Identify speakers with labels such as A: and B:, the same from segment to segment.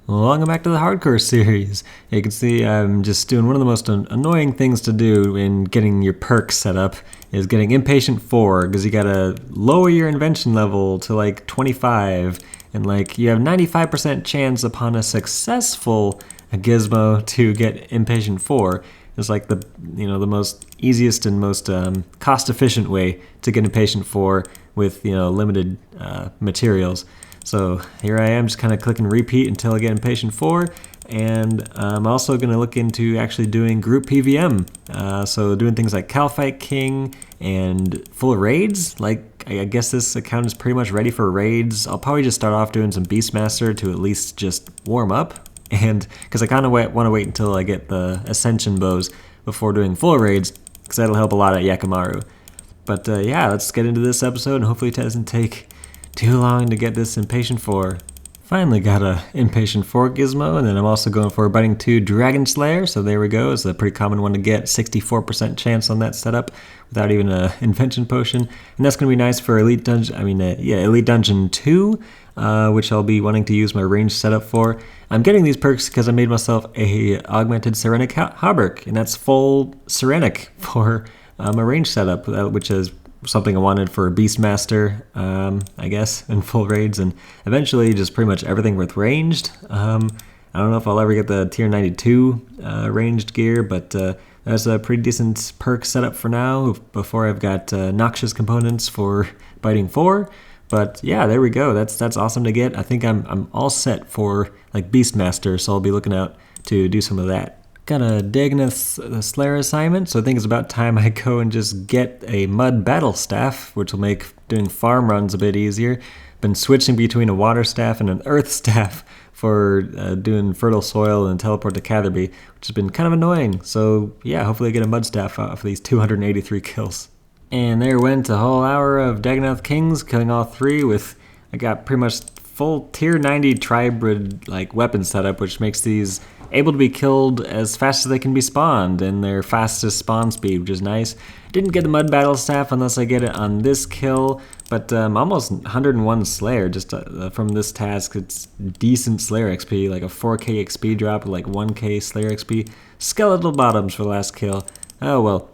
A: Welcome back to the Hardcore series. You can see I'm just doing one of the most annoying things to do in getting your perks set up is getting Impatient 4, because you gotta lower your invention level to like 25, and like you have 95% chance upon a successful gizmo to get Impatient 4. It's like the most easiest and most cost efficient way to get Impatient 4 with limited materials. So here I am just kind of clicking repeat until I get Impatient 4, and I'm also going to look into actually doing group PvM. So doing things like Kalphite King and full raids. Like I guess this account is pretty much ready for raids. I'll probably just start off doing some Beastmaster to at least just warm up, and because I kind of want to wait until I get the Ascension bows before doing full raids, because that'll help a lot at Yakamaru. But yeah, let's get into this episode, and hopefully it doesn't take too long to get this Impatient 4. Finally got a Impatient 4 gizmo, and then I'm also going for a Biting 2 Dragon Slayer, so there we go. It's a pretty common one to get, 64% chance on that setup without even an invention potion. And that's going to be nice for Elite Dungeon 2, which I'll be wanting to use my range setup for. I'm getting these perks because I made myself a Augmented Serenic Hauberk, and that's full Serenic for my range setup, which is something I wanted for a Beastmaster, I guess, in full raids, and eventually just pretty much everything with ranged. I don't know if I'll ever get the tier 92 ranged gear, but that's a pretty decent perk setup for now, before I've got noxious components for Biting 4. But yeah, there we go. That's awesome to get. I think I'm all set for like Beastmaster, so I'll be looking out to do some of that. Got a Dagonoth Slayer assignment, so I think it's about time I go and just get a Mud Battle Staff, which will make doing farm runs a bit easier. Been switching between a Water Staff and an Earth Staff for doing Fertile Soil and Teleport to Catherby, which has been kind of annoying. So yeah, hopefully I get a Mud Staff out for these 283 kills. And there went a whole hour of Dagonoth Kings, killing all three with, I got pretty much full tier 90 Tribrid like weapon setup, which makes these able to be killed as fast as they can be spawned, and their fastest spawn speed, which is nice. Didn't get the Mud Battle Staff unless I get it on this kill, but almost 101 Slayer just from this task. It's decent Slayer XP, like a 4k XP drop with like 1k Slayer XP. Skeletal bottoms for the last kill. Oh well.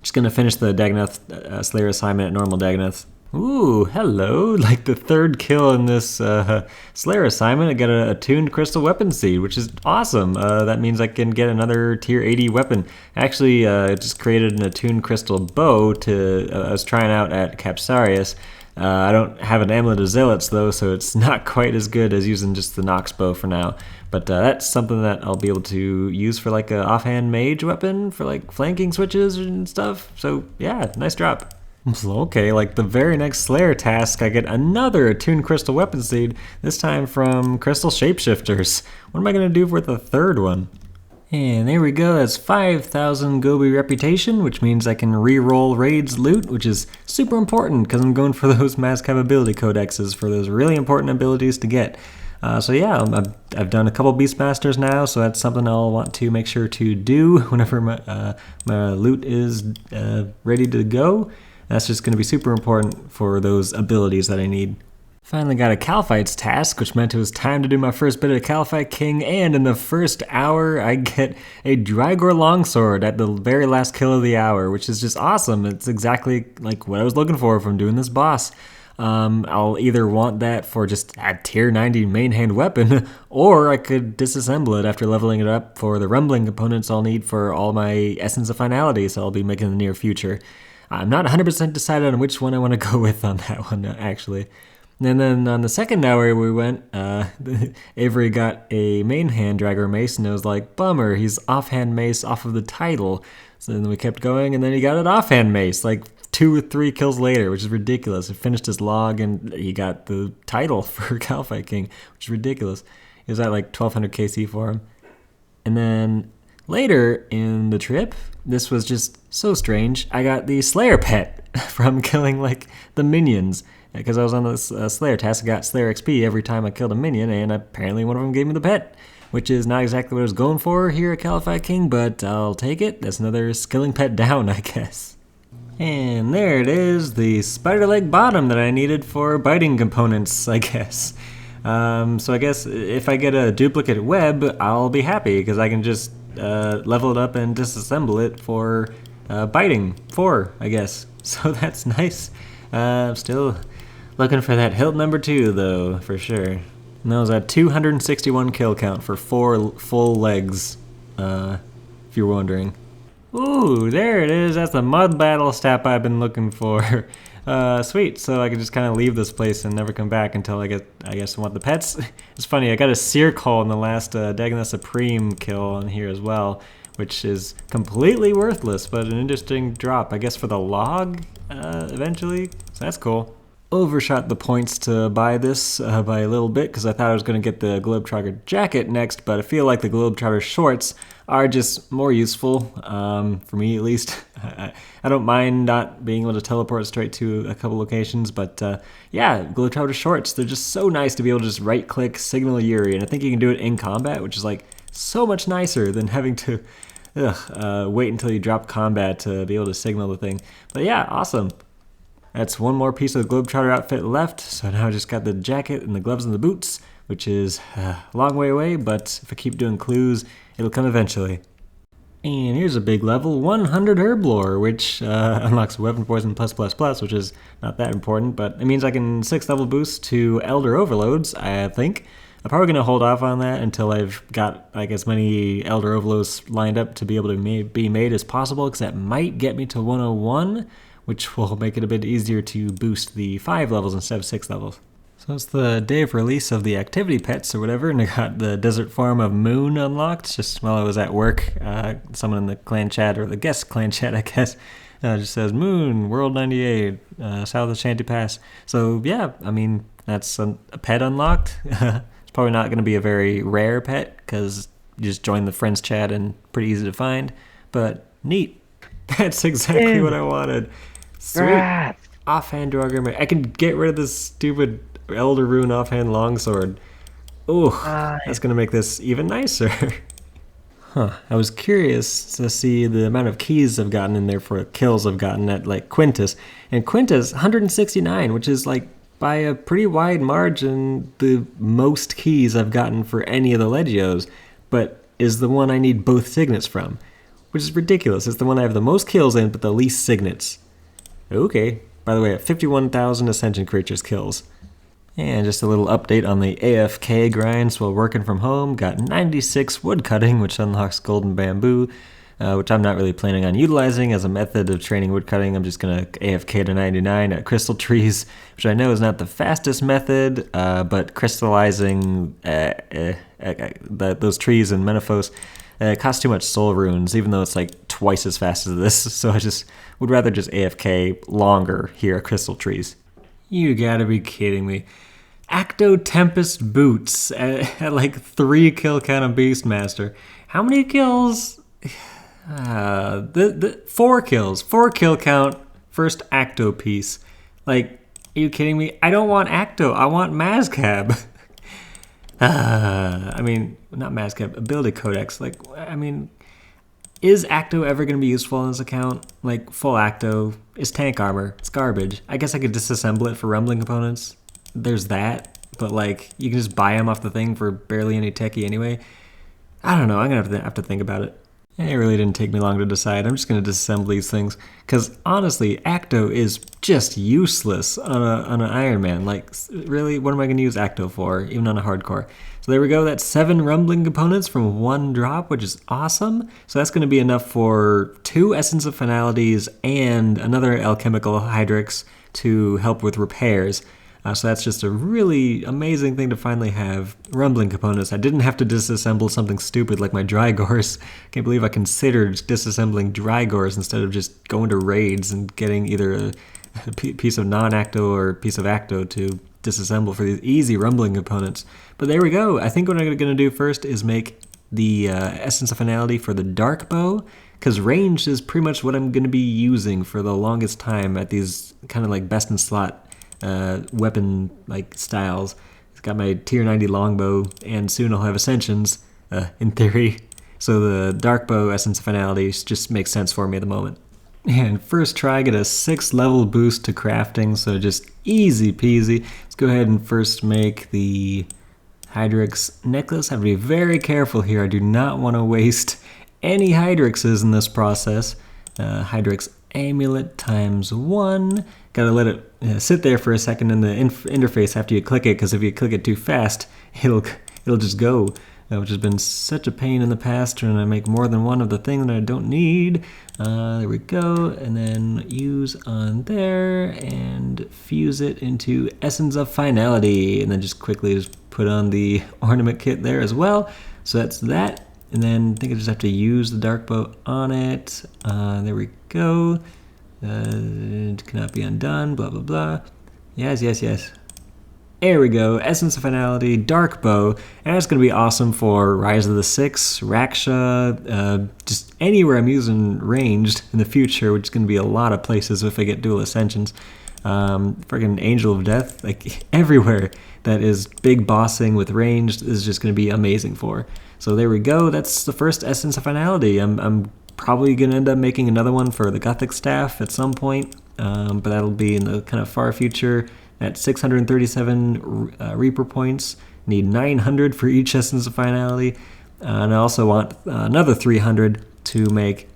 A: Just gonna finish the Dagonoth Slayer assignment at normal Dagonoth. Ooh, hello! Like the third kill in this Slayer assignment, I got a attuned crystal weapon seed, which is awesome. That means I can get another tier 80 weapon. Actually, just created an attuned crystal bow I was trying out at Capsarius. I don't have an Amulet of Zealots though, so it's not quite as good as using just the Nox bow for now. But that's something that I'll be able to use for like a offhand mage weapon for like flanking switches and stuff. So yeah, nice drop. Okay, like the very next Slayer task, I get another attuned crystal weapon seed, this time from Crystal Shapeshifters. What am I going to do for the third one? And there we go, that's 5,000 Gobi reputation, which means I can re-roll raids loot, which is super important because I'm going for those mass capability codexes for those really important abilities to get. So yeah, I've done a couple Beastmasters now, so that's something I'll want to make sure to do whenever my loot is ready to go. That's just going to be super important for those abilities that I need. Finally got a Kalphites task, which meant it was time to do my first bit of Kalphite King, and in the first hour I get a Drygor Longsword at the very last kill of the hour, which is just awesome. It's exactly like what I was looking for from doing this boss. I'll either want that for just a tier 90 main hand weapon, or I could disassemble it after leveling it up for the rumbling components I'll need for all my Essence of Finality, so I'll be making in the near future. I'm not 100% decided on which one I want to go with on that one, actually. And then on the second hour we went, Avery got a main hand Dragger Mace, and it was like, bummer, he's offhand mace off of the title. So then we kept going, and then he got an offhand mace, like 2 or 3 kills later, which is ridiculous. He finished his log, and he got the title for Kalphite King, which is ridiculous. He was at like 1200 KC for him. And then later in the trip, this was just so strange, I got the Slayer pet from killing like the minions. Because I was on this Slayer task, I got Slayer XP every time I killed a minion, and apparently one of them gave me the pet, which is not exactly what I was going for here at Kalphite King, but I'll take it. That's another skilling pet down, I guess. And there it is, the spider leg bottom that I needed for biting components, I guess. So I guess if I get a duplicate web, I'll be happy because I can just level it up and disassemble it for biting 4, I guess. So that's nice. Still looking for that hilt number 2 though, for sure. And that was a 261 kill count for 4 full legs, if you're wondering. Ooh, there it is. That's the mud battle stat I've been looking for. Sweet. So I can just kind of leave this place and never come back until I guess, want the pets. It's funny, I got a sear call in the last Dagon Supreme kill on here as well, which is completely worthless, but an interesting drop, I guess, for the log eventually. So that's cool. Overshot the points to buy this by a little bit because I thought I was going to get the Globetrotter jacket next, but I feel like the Globetrotter shorts are just more useful, for me at least. I don't mind not being able to teleport straight to a couple locations, but yeah, Globetrotter shorts, they're just so nice to be able to just right-click, signal Yuri, and I think you can do it in combat, which is like so much nicer than having to wait until you drop combat to be able to signal the thing. But yeah, awesome. That's one more piece of the Globetrotter outfit left, so now I just got the jacket and the gloves and the boots, which is a long way away, but if I keep doing clues, it'll come eventually. And here's a big level, 100 Herb Lore, which unlocks Weapon Poison +++, which is not that important, but it means I can 6th level boost to Elder Overloads, I think. I'm probably going to hold off on that until I've got like as many Elder Overloads lined up to be able to be made as possible, because that might get me to 101, which will make it a bit easier to boost the 5 levels instead of 6 levels. So it's the day of release of the activity pets or whatever, and I got the Desert Farm of Moon unlocked just while I was at work. Someone in the clan chat, or the guest clan chat, I guess, just says Moon, World 98, South of Shanty Pass. So yeah, I mean, that's a pet unlocked. It's probably not going to be a very rare pet because you just join the friends chat and pretty easy to find, but neat. That's exactly what I wanted. Sweet. Offhand Draugr. I can get rid of this stupid Elder Rune offhand longsword. Ooh, that's going to make this even nicer. I was curious to see the amount of keys I've gotten in there for kills I've gotten at like Quintus. And Quintus, 169, which is like by a pretty wide margin the most keys I've gotten for any of the Legios, but is the one I need both signets from, which is ridiculous. It's the one I have the most kills in, but the least signets. Okay. By the way, at 51,000 Ascension Creatures kills. And just a little update on the AFK grinds while working from home. Got 96 woodcutting, which unlocks golden bamboo, which I'm not really planning on utilizing as a method of training woodcutting. I'm just going to AFK to 99 at crystal trees, which I know is not the fastest method, but crystallizing those trees in Menaphos it costs too much soul runes, even though it's like twice as fast as this, so I just would rather just AFK longer here at Crystal Trees. You gotta be kidding me. Acto Tempest Boots at like 3 kill count on Beastmaster. How many kills? 4 kills. 4 kill count, first Acto piece. Like, are you kidding me? I don't want Acto, I want Mazcab. I mean, not Mazcab, Ability Codex. Like, I mean, is Acto ever going to be useful on this account? Like, full Acto is tank armor. It's garbage. I guess I could disassemble it for rumbling components. There's that. But, like, you can just buy them off the thing for barely any techie anyway. I don't know. I'm going to have to think about it. It really didn't take me long to decide. I'm just going to disassemble these things. Because, honestly, Acto is just useless on an Ironman. Like, really, what am I going to use Acto for, even on a hardcore? So there we go. That's 7 rumbling components from 1 drop, which is awesome. So that's going to be enough for 2 Essence of Finalities and another Alchemical Hydrix to help with repairs. So that's just a really amazing thing to finally have. Rumbling components. I didn't have to disassemble something stupid like my Drygors. Can't believe I considered disassembling Drygors instead of just going to raids and getting either a piece of non-Acto or a piece of Acto to disassemble for these easy rumbling components. But there we go. I think what I'm going to do first is make the Essence of Finality for the Dark Bow, because ranged is pretty much what I'm going to be using for the longest time at these kind of like best in slot weapon like styles. It's got my tier 90 longbow, and soon I'll have Ascensions, in theory. So the Dark Bow Essence of Finality just makes sense for me at the moment. And first try, get a 6 level boost to crafting, so just easy peasy. Let's go ahead and first make the Hydrix necklace. I have to be very careful here. I do not want to waste any Hydrixes in this process. Hydrix amulet ×1. Gotta let it sit there for a second in the interface after you click it, because if you click it too fast, it'll just go. Which has been such a pain in the past when I make more than one of the thing that I don't need. There we go, and then use on there and fuse it into Essence of Finality, and then just quickly just put on the ornament kit there as well. So that's that, and then I think I just have to use the dark bow on it. There we go. It cannot be undone, blah blah blah. Yes, yes, yes. There we go, Essence of Finality, Dark Bow, and that's going to be awesome for Rise of the Six, Raksha, just anywhere I'm using ranged in the future, which is going to be a lot of places if I get dual ascensions. Friggin' Angel of Death, like everywhere that is big bossing with ranged is just going to be amazing for. So there we go, that's the first Essence of Finality. I'm probably going to end up making another one for the Gothic Staff at some point, but that'll be in the kind of far future. At 637 Reaper points, need 900 for each Essence of Finality, and I also want another 300 to make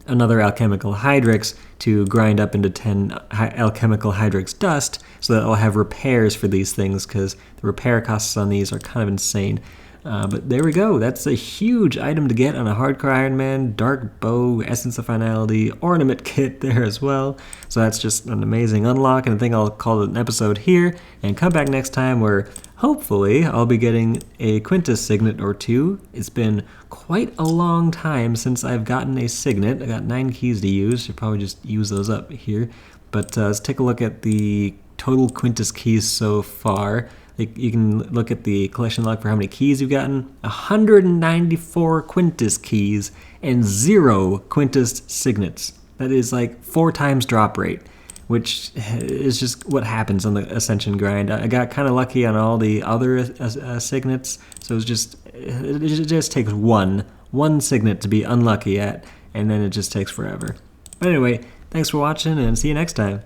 A: another Alchemical Hydrix to grind up into 10 Alchemical Hydrix dust, so that I'll have repairs for these things, because the repair costs on these are kind of insane. But there we go, that's a huge item to get on a Hardcore Ironman, Dark Bow, Essence of Finality, Ornament Kit there as well. So that's just an amazing unlock, and I think I'll call it an episode here, and come back next time where hopefully I'll be getting a Quintus Signet or two. It's been quite a long time since I've gotten a Signet. I got 9 keys to use, should probably just use those up here. But let's take a look at the total Quintus keys so far. You can look at the collection log for how many keys you've gotten. 194 Quintus keys and 0 Quintus Signets. That is like 4 times drop rate, which is just what happens on the Ascension grind. I got kind of lucky on all the other Signets, so it just takes one Signet to be unlucky at, and then it just takes forever. But anyway, thanks for watching, and see you next time.